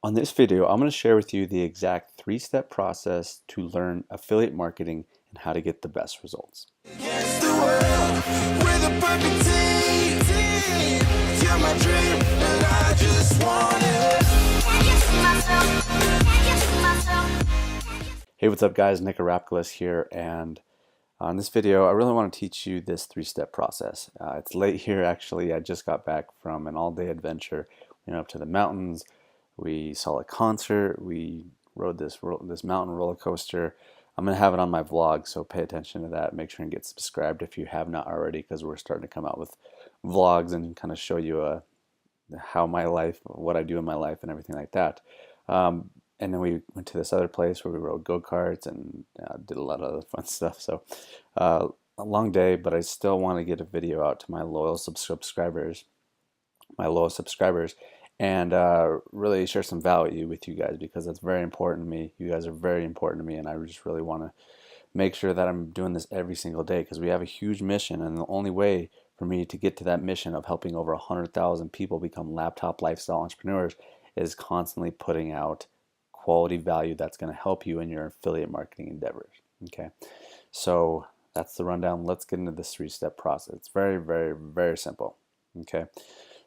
On this video, I'm going to share with you the exact three-step process to learn affiliate marketing and how to get the best results. Hey, what's up guys? Nick Arapkalis here, and on this video I really want to teach you this three-step process. It's late here actually. I just got back from an all-day adventure. We went up to the mountains. We saw a concert. We rode this mountain roller coaster. I'm gonna have it on my vlog, so pay attention to that. Make sure and get subscribed if you have not already, because we're starting to come out with vlogs and kind of show you how my life, what I do in my life, and everything like that. And then we went to this other place where we rode go-karts and did a lot of other fun stuff. So a long day, but I still want to get a video out to my loyal subscribers, and really share some value with you guys, because that's very important to me. You guys are very important to me, and I just really want to make sure that I'm doing this every single day, because we have a huge mission, and the only way for me to get to that mission of helping over 100,000 people become laptop lifestyle entrepreneurs is constantly putting out quality value that's going to help you in your affiliate marketing endeavors. Okay, so that's the rundown. Let's get into this three-step process. It's very, very, very simple. Okay,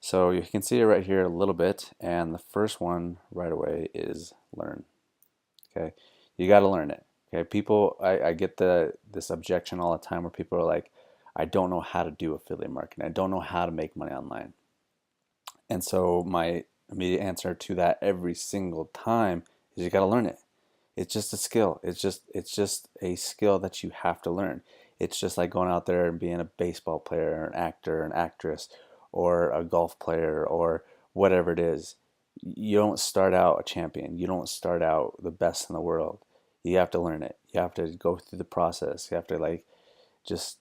so you can see it right here a little bit, and the first one right away is learn. Okay, you got to learn it. Okay, people, I get this objection all the time where people are like, I don't know how to do affiliate marketing. I don't know how to make money online. And so my immediate answer to that every single time is you got to learn it. It's just a skill. It's just a skill that you have to learn. It's just like going out there and being a baseball player or an actor or an actress or a golf player or whatever it is. You don't start out a champion. You don't start out the best in the world. You have to learn it. You have to go through the process. You have to just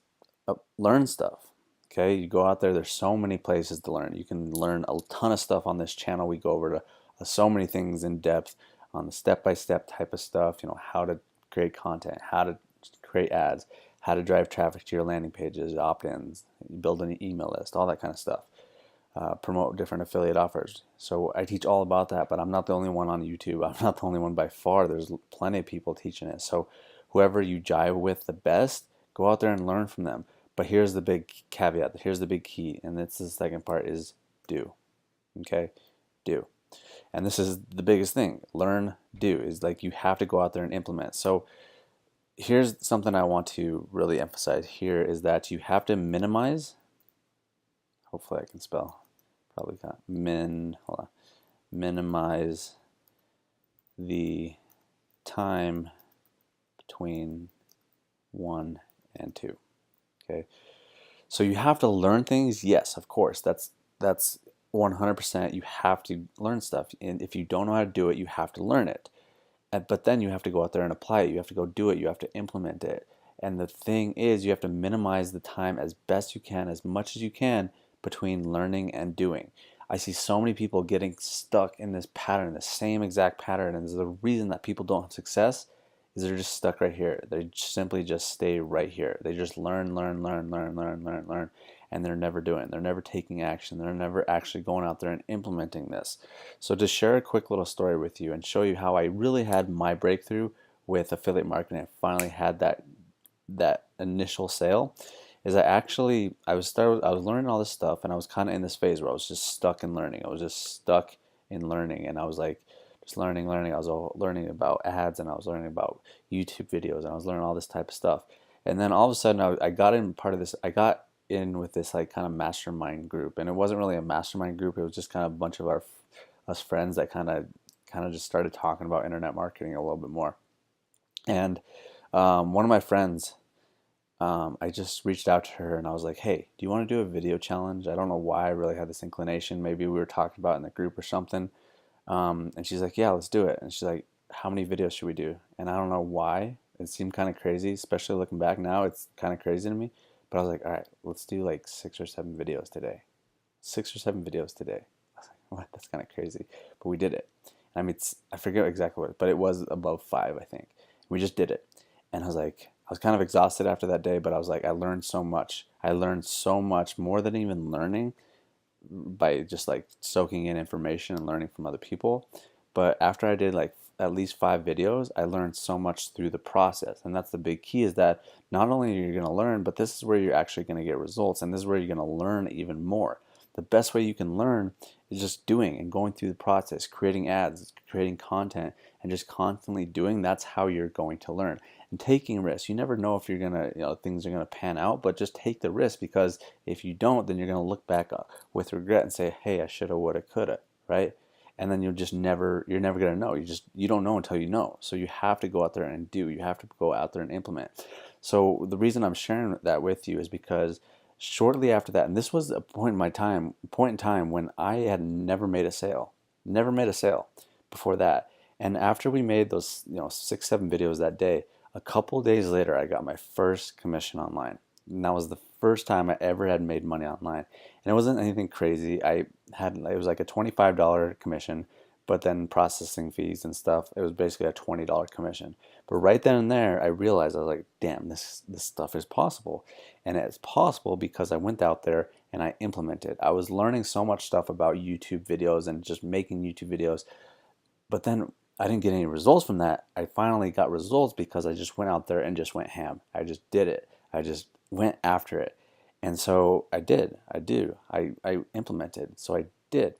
learn stuff. Okay, you go out there, there's so many places to learn. You can learn a ton of stuff on this channel. We go over to so many things in depth on the step-by-step type of stuff, how to create content, how to create ads, how to drive traffic to your landing pages, opt-ins, build an email list, all that kind of stuff. Promote different affiliate offers. So I teach all about that, but I'm not the only one on YouTube. I'm not the only one by far. There's plenty of people teaching it. So whoever you jive with the best, go out there and learn from them. But here's the big caveat, here's the big key, and that's the second part, is do. Okay, do. And this is the biggest thing. Learn, do, is like you have to go out there and implement. So here's something I want to really emphasize here, is that you have to minimize, hopefully I can spell, probably can't, hold on, minimize the time between 1 and 2. Okay, so you have to learn things. Yes, of course, that's 100%. You have to learn stuff, and if you don't know how to do it, you have to learn it. But then you have to go out there and apply it. You have to go do it. You have to implement it. And the thing is, you have to minimize the time as best you can, as much as you can, between learning and doing. I see so many people getting stuck in this pattern, the same exact pattern, and the reason that people don't have success is they're just stuck right here. They simply just stay right here. They just learn, and they're never doing. They're never taking action. They're never actually going out there and implementing this. So to share a quick little story with you and show you how I really had my breakthrough with affiliate marketing, I finally had that initial sale, is I was learning all this stuff, and I was kind of in this phase where I was just stuck in learning. I was just stuck in learning, and I was like, learning. I was learning about ads, and I was learning about YouTube videos, and I was learning all this type of stuff. And then all of a sudden I got in I got in with this kind of mastermind group, and it wasn't really a mastermind group. It was just kind of a bunch of us friends that kind of just started talking about internet marketing a little bit more. And one of my friends, I just reached out to her and I was like, hey, do you want to do a video challenge? I don't know why I really had this inclination. Maybe we were talking about it in the group or something. And she's like, yeah, let's do it. And she's like, how many videos should we do? And I don't know why. It seemed kind of crazy, especially looking back now. It's kind of crazy to me. But I was like, all right, let's do like 6 or 7 videos today. 6 or 7 videos today. I was like, what? That's kind of crazy. But we did it. I mean, I forget exactly what, but it was above 5, I think. We just did it. And I was kind of exhausted after that day, but I was like, I learned so much. I learned so much more than even learning by just like soaking in information and learning from other people. But after I did like at least 5 videos, I learned so much through the process. And that's the big key, is that not only are you going to learn, but this is where you're actually going to get results. And this is where you're going to learn even more. The best way you can learn is just doing and going through the process, creating ads, creating content, and just constantly doing. That's how you're going to learn. And taking risks. You never know if you're gonna, things are gonna pan out, but just take the risk, because if you don't, then you're gonna look back with regret and say, hey, I shoulda, woulda, coulda, right? And then you're never gonna know. You don't know until you know. So you have to go out there and do. You have to go out there and implement. So the reason I'm sharing that with you is because shortly after that, and this was a point in time when I had never made a sale before that. And after we made those, 6, 7 videos that day, a couple days later, I got my first commission online. And that was the first time I ever had made money online. And it wasn't anything crazy. It was like a $25 commission, but then processing fees and stuff, it was basically a $20 commission. But right then and there, I realized, I was like, damn, this stuff is possible. And it's possible because I went out there and I implemented. I was learning so much stuff about YouTube videos and just making YouTube videos, but then I didn't get any results from that. I finally got results because I just went out there and just went ham. I just did it. I just went after it. And so I did. I implemented. So I did.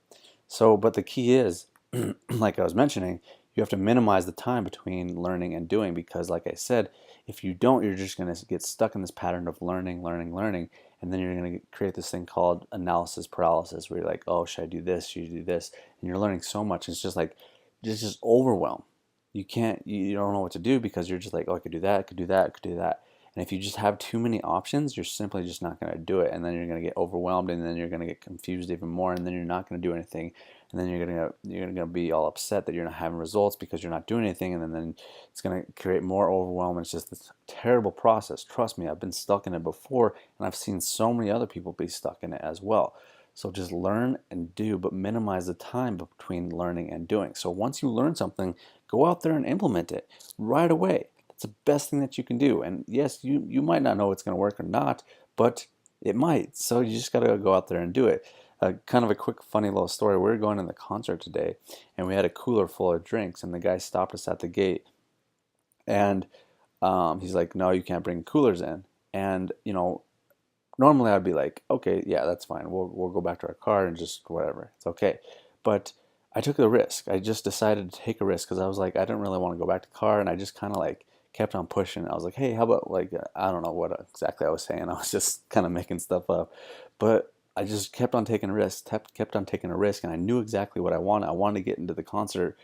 So, but the key is, like I was mentioning, you have to minimize the time between learning and doing, because like I said, if you don't, you're just going to get stuck in this pattern of learning, learning, learning, and then you're going to create this thing called analysis paralysis, where you're like, oh, should I do this? Should you do this? And you're learning so much. It's just like, just overwhelm. You don't know what to do, because you're just like, oh, I could do that, I could do that, I could do that. And if you just have too many options, you're simply just not going to do it. And then you're going to get overwhelmed, and then you're going to get confused even more, and then you're not going to do anything. And then you're going to be all upset that you're not having results because you're not doing anything, and then it's going to create more overwhelm. It's just this terrible process. Trust me, I've been stuck in it before, and I've seen so many other people be stuck in it as well. So just learn and do, but minimize the time between learning and doing. So once you learn something, go out there and implement it right away. That's the best thing that you can do. And yes, you might not know it's going to work or not, but it might. So you just got to go out there and do it. Kind of a quick, funny little story. We were going to the concert today, and we had a cooler full of drinks, and the guy stopped us at the gate, and he's like, "No, you can't bring coolers in." And normally I'd be like, okay, yeah, that's fine. We'll go back to our car and just whatever. It's okay. But I took a risk. I just decided to take a risk because I was like, I didn't really want to go back to the car, and I just kind of like kept on pushing. I was like, hey, how about like I don't know what exactly I was saying. I was just kind of making stuff up, but I just kept on taking a risk, kept on taking a risk, and I knew exactly what I wanted. I wanted to get into the concert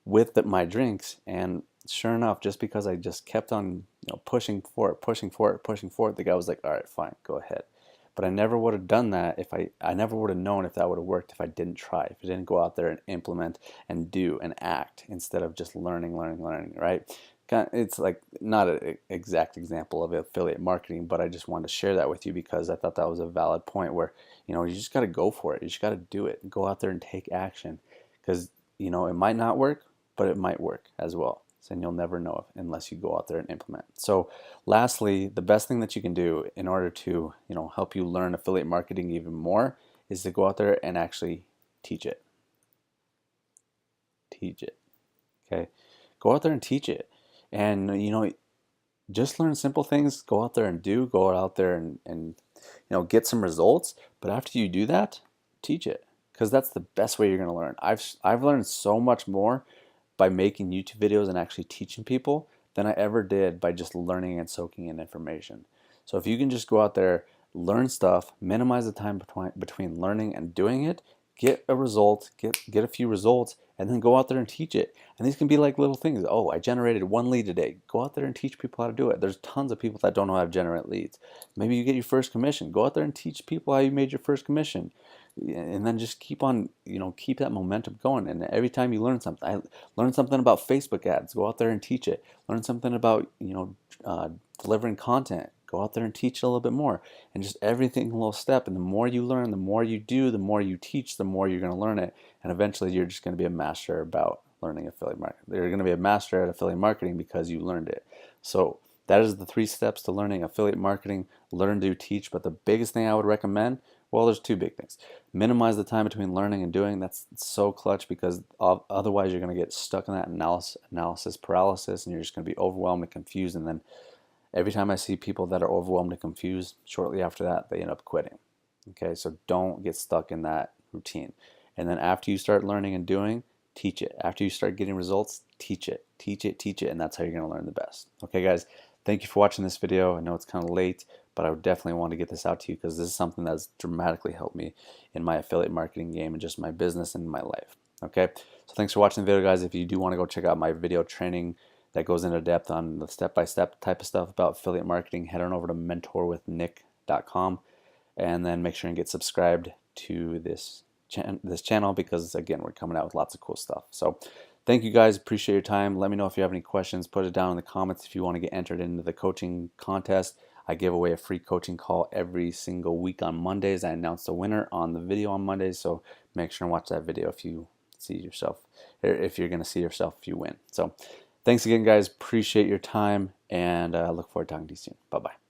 with my drinks, and sure enough, just because I just kept on pushing for it, pushing for it, pushing for it, the guy was like, all right, fine, go ahead. But I never would have done that if I never would have known if that would have worked if I didn't try, if I didn't go out there and implement and do and act instead of just learning, learning, learning, right? It's like not an exact example of affiliate marketing, but I just wanted to share that with you because I thought that was a valid point where, you just got to go for it. You just got to do it. Go out there and take action because, it might not work, but it might work as well. And you'll never know unless you go out there and implement. So lastly, the best thing that you can do in order to help you learn affiliate marketing even more is to go out there and actually teach it. Teach it. Okay? Go out there and teach it. And just learn simple things. Go out there and do. Go out there and get some results. But after you do that, teach it. Because that's the best way you're going to learn. I've learned so much more by making YouTube videos and actually teaching people than I ever did by just learning and soaking in information. So if you can just go out there, learn stuff, minimize the time between learning and doing it, get a result, get a few results, and then go out there and teach it. And these can be like little things. Oh, I generated 1 lead today. Go out there and teach people how to do it. There's tons of people that don't know how to generate leads. Maybe you get your first commission. Go out there and teach people how you made your first commission. And then just keep on, keep that momentum going. And every time you learn something, I learn something about Facebook ads. Go out there and teach it. Learn something about, delivering content. Go out there and teach it a little bit more. And just everything a little step. And the more you learn, the more you do, the more you teach, the more you're going to learn it. And eventually you're just going to be a master about learning affiliate marketing. You're going to be a master at affiliate marketing because you learned it. So that is the 3 steps to learning affiliate marketing. Learn, do, teach. But the biggest thing I would recommend Well, there's two big things. Minimize the time between learning and doing. That's so clutch because otherwise you're going to get stuck in that analysis paralysis, and you're just going to be overwhelmed and confused. And then every time I see people that are overwhelmed and confused, shortly after that, they end up quitting. Okay, so don't get stuck in that routine. And then after you start learning and doing, teach it. After you start getting results, teach it, teach it, teach it, and that's how you're going to learn the best. Okay, guys, thank you for watching this video. I know it's kind of late, but I would definitely want to get this out to you because this is something that's dramatically helped me in my affiliate marketing game and just my business and my life. Okay, so thanks for watching the video, guys. If you do want to go check out my video training that goes into depth on the step-by-step type of stuff about affiliate marketing, head on over to mentorwithnick.com and then make sure and get subscribed to this channel because again, we're coming out with lots of cool stuff. So thank you guys, appreciate your time. Let me know if you have any questions, put it down in the comments. If you want to get entered into the coaching contest, I give away a free coaching call every single week on Mondays. I announce the winner on the video on Mondays, so make sure and watch that video if you see yourself, if you're going to see yourself if you win. So thanks again, guys, appreciate your time, and I look forward to talking to you soon. Bye bye.